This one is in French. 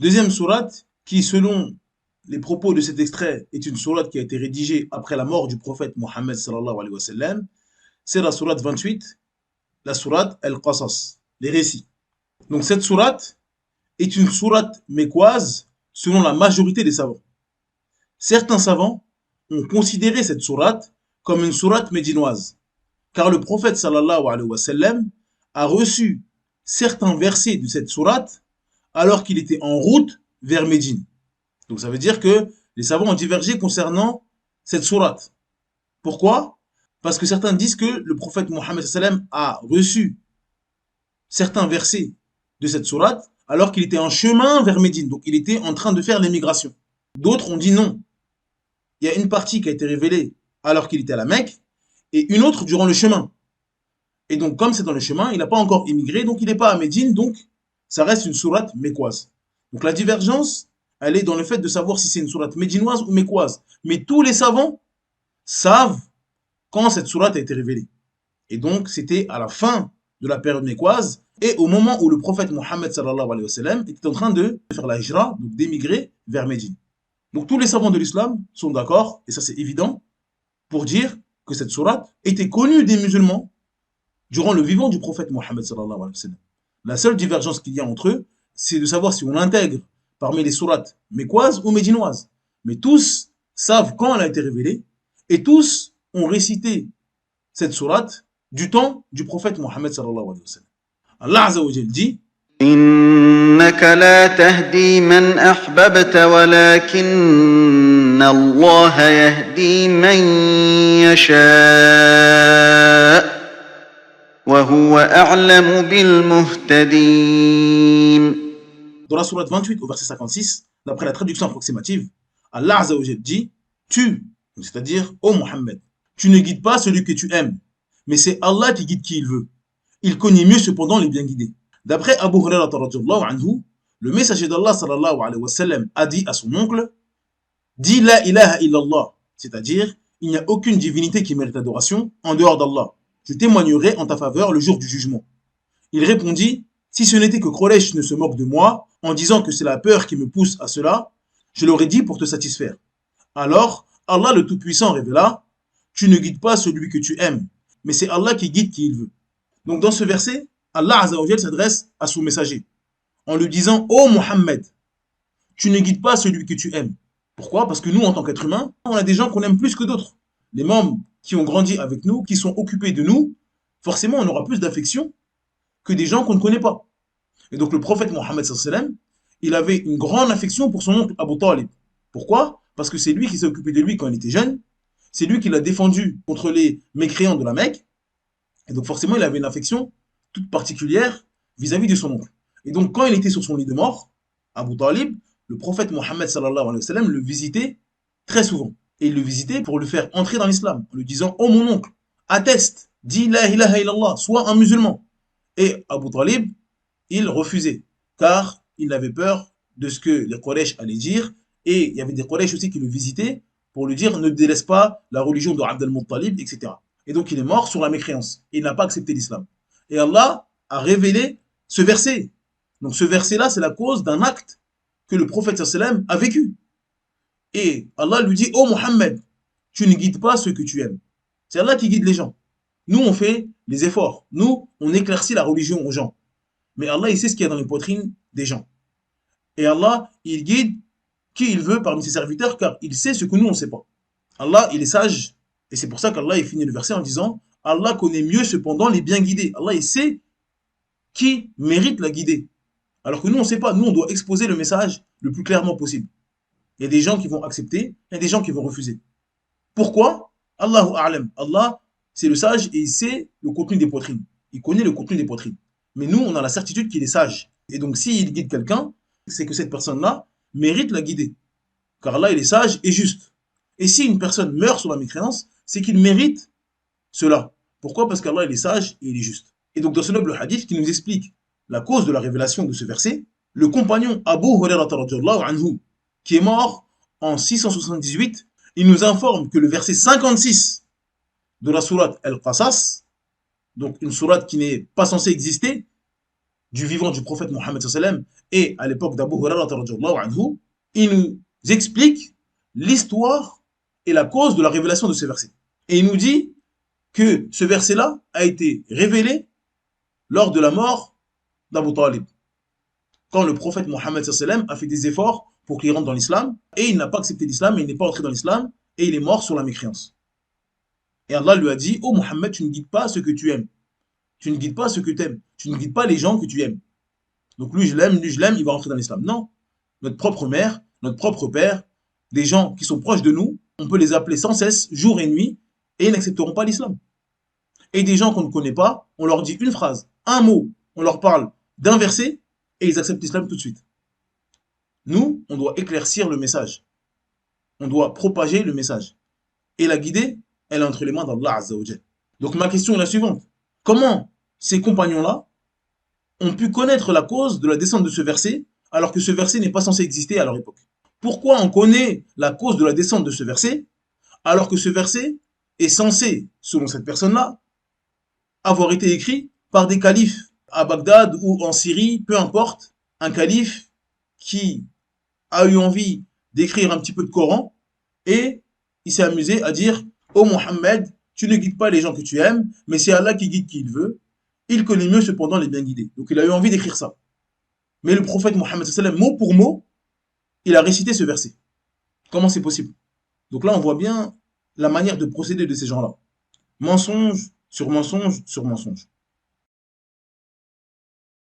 Deuxième sourate, qui selon les propos de cet extrait est une sourate qui a été rédigée après la mort du prophète Mohammed sallallahu alayhi wa sallam, c'est la sourate 28, la sourate Al-Qasas, les récits. Donc cette sourate est une sourate mécoise selon la majorité des savants. Certains savants ont considéré cette sourate comme une sourate médinoise, car le prophète sallallahu alayhi wa sallam a reçu certains versets de cette sourate alors qu'il était en route vers Médine. Donc ça veut dire que les savants ont divergé concernant cette sourate. Pourquoi? Parce que certains disent que le prophète Mohammed sallam a reçu certains versets de cette sourate alors qu'il était en chemin vers Médine. Donc il était en train de faire l'émigration. D'autres ont dit non. Il y a une partie qui a été révélée alors qu'il était à la Mecque et une autre durant le chemin. Et donc comme c'est dans le chemin, il n'a pas encore émigré, donc il n'est pas à Médine, donc ça reste une sourate mécoise. Donc la divergence, elle est dans le fait de savoir si c'est une sourate médinoise ou mécoise. Mais tous les savants savent quand cette sourate a été révélée. Et donc c'était à la fin de la période mécoise et au moment où le prophète Mohammed sallallahu alayhi wa sallam était en train de faire la hijra, donc d'émigrer vers Médine. Donc tous les savants de l'islam sont d'accord, et ça c'est évident, pour dire que cette sourate était connue des musulmans durant le vivant du prophète Mohammed sallallahu alayhi wa sallam. La seule divergence qu'il y a entre eux, c'est de savoir si on l'intègre parmi les sourates mécoises ou médinoises. Mais tous savent quand elle a été révélée et tous ont récité cette sourate du temps du prophète Mohammed sallallahu alayhi wa sallam. Allah Azza wa Jal dit إنك لا تهدي من أحببت ولكن الله يهدي من يشاء وهو أعلم بالمهتدين. dans la sourate 28 au verset 56, d'après la traduction approximative, Allah Azza wa Jal dit tu, c'est-à-dire ô Mohammed, tu ne guides pas celui que tu aimes, mais c'est Allah qui guide qui il veut. Il connaît mieux cependant les bien guidés. D'après Abu Hurairah radhiyallahu anhu, le messager d'Allah sallallahu alayhi wa sallam a dit à son oncle dis la ilaha illallah, c'est-à-dire il n'y a aucune divinité qui mérite adoration en dehors d'Allah. Je témoignerai en ta faveur le jour du jugement. Il répondit si ce n'était que Quraysh ne se moque de moi en disant que c'est la peur qui me pousse à cela, je l'aurais dit pour te satisfaire. Alors Allah le Tout-Puissant révéla tu ne guides pas celui que tu aimes, mais c'est Allah qui guide qui il veut. Donc dans ce verset, Allah Azza wa Jal s'adresse à son messager en lui disant ô Mohammed, tu ne guides pas celui que tu aimes. Pourquoi? Parce que nous, en tant qu'êtres humains, on a des gens qu'on aime plus que d'autres. Les membres qui ont grandi avec nous, qui sont occupés de nous, forcément, on aura plus d'affection que des gens qu'on ne connaît pas. Et donc le prophète Mohammed sallallahu alayhi wa sallam, il avait une grande affection pour son oncle Abu Talib. Pourquoi? Parce que c'est lui qui s'est occupé de lui quand il était jeune, c'est lui qui l'a défendu contre les mécréants de la Mecque, et donc forcément il avait une affection toute particulière vis-à-vis de son oncle. Et donc quand il était sur son lit de mort, Abu Talib, le prophète Mohammed sallallahu alayhi wa sallam le visitait très souvent. Et il le visitait pour le faire entrer dans l'islam, en lui disant oh mon oncle, atteste, dis la ilaha illallah, sois un musulman. Et Abu Talib, il refusait, car il avait peur de ce que les Quraysh allaient dire, et il y avait des Quraysh aussi qui le visitaient pour lui dire ne délaisse pas la religion de Abd al-Muttalib, etc. Et donc il est mort sur la mécréance, et il n'a pas accepté l'islam. Et Allah a révélé ce verset. Donc ce verset-là, c'est la cause d'un acte que le prophète sallam a vécu. Et Allah lui dit, ô Mohammed, tu ne guides pas ceux que tu aimes. C'est Allah qui guide les gens. Nous, on fait les efforts. Nous, on éclaircit la religion aux gens. Mais Allah, il sait ce qu'il y a dans les poitrines des gens. Et Allah, il guide qui il veut parmi ses serviteurs, car il sait ce que nous, on ne sait pas. Allah, il est sage. Et c'est pour ça qu'Allah, il finit le verset en disant, Allah connaît mieux cependant les bien guidés. Allah, il sait qui mérite la guidée. Alors que nous, on ne sait pas. Nous, on doit exposer le message le plus clairement possible. Il y a des gens qui vont accepter, il y a des gens qui vont refuser. Pourquoi? Allahu a'lam. Allah, c'est le sage et il sait le contenu des poitrines. Il connaît le contenu des poitrines. Mais nous, on a la certitude qu'il est sage. Et donc, s'il guide quelqu'un, c'est que cette personne-là mérite la guider. Car Allah, il est sage et juste. Et si une personne meurt sur la mécréance, c'est qu'il mérite cela. Pourquoi? Parce qu'Allah, il est sage et il est juste. Et donc, dans ce noble hadith qui nous explique la cause de la révélation de ce verset, le compagnon Abu Hurairah radhiyallahu anhu, qui est mort en 678, il nous informe que le verset 56 de la sourate Al-Qasas, donc une sourate qui n'est pas censée exister, du vivant du prophète Mohammed sallam et à l'époque d'Abu Hurairah radhiyallahu anhu, il nous explique l'histoire et la cause de la révélation de ce verset. Et il nous dit que ce verset-là a été révélé lors de la mort d'Abu Talib. Quand le prophète Mohammed sallam a fait des efforts pour qu'il rentre dans l'islam, et il n'a pas accepté l'islam, et il n'est pas entré dans l'islam, et il est mort sur la mécréance. Et Allah lui a dit, oh Mohammed, tu ne guides pas ceux que tu aimes. Tu ne guides pas ceux que tu aimes. Tu ne guides pas les gens que tu aimes. Donc lui je l'aime, il va rentrer dans l'islam. Non. Notre propre mère, notre propre père, des gens qui sont proches de nous, on peut les appeler sans cesse, jour et nuit, et ils n'accepteront pas l'islam. Et des gens qu'on ne connaît pas, on leur dit une phrase, un mot, on leur parle d'un verset, et ils acceptent l'islam tout de suite. Nous, on doit éclaircir le message. On doit propager le message. Et la guider, elle est entre les mains d'Allah Azza wa Jal. Donc ma question est la suivante. Comment ces compagnons-là ont pu connaître la cause de la descente de ce verset, alors que ce verset n'est pas censé exister à leur époque? Pourquoi on connaît la cause de la descente de ce verset, alors que ce verset est censé, selon cette personne-là, avoir été écrit par des califes à Bagdad ou en Syrie, peu importe, un calife qui a eu envie d'écrire un petit peu de Coran et il s'est amusé à dire oh Mohammed, tu ne guides pas les gens que tu aimes, mais c'est Allah qui guide qui il veut. Il connaît mieux cependant les bien guidés. Donc il a eu envie d'écrire ça. Mais le prophète Mohammed, mot pour mot, il a récité ce verset. Comment c'est possible? Donc là, on voit bien la manière de procéder de ces gens-là. Mensonge sur mensonge sur mensonge.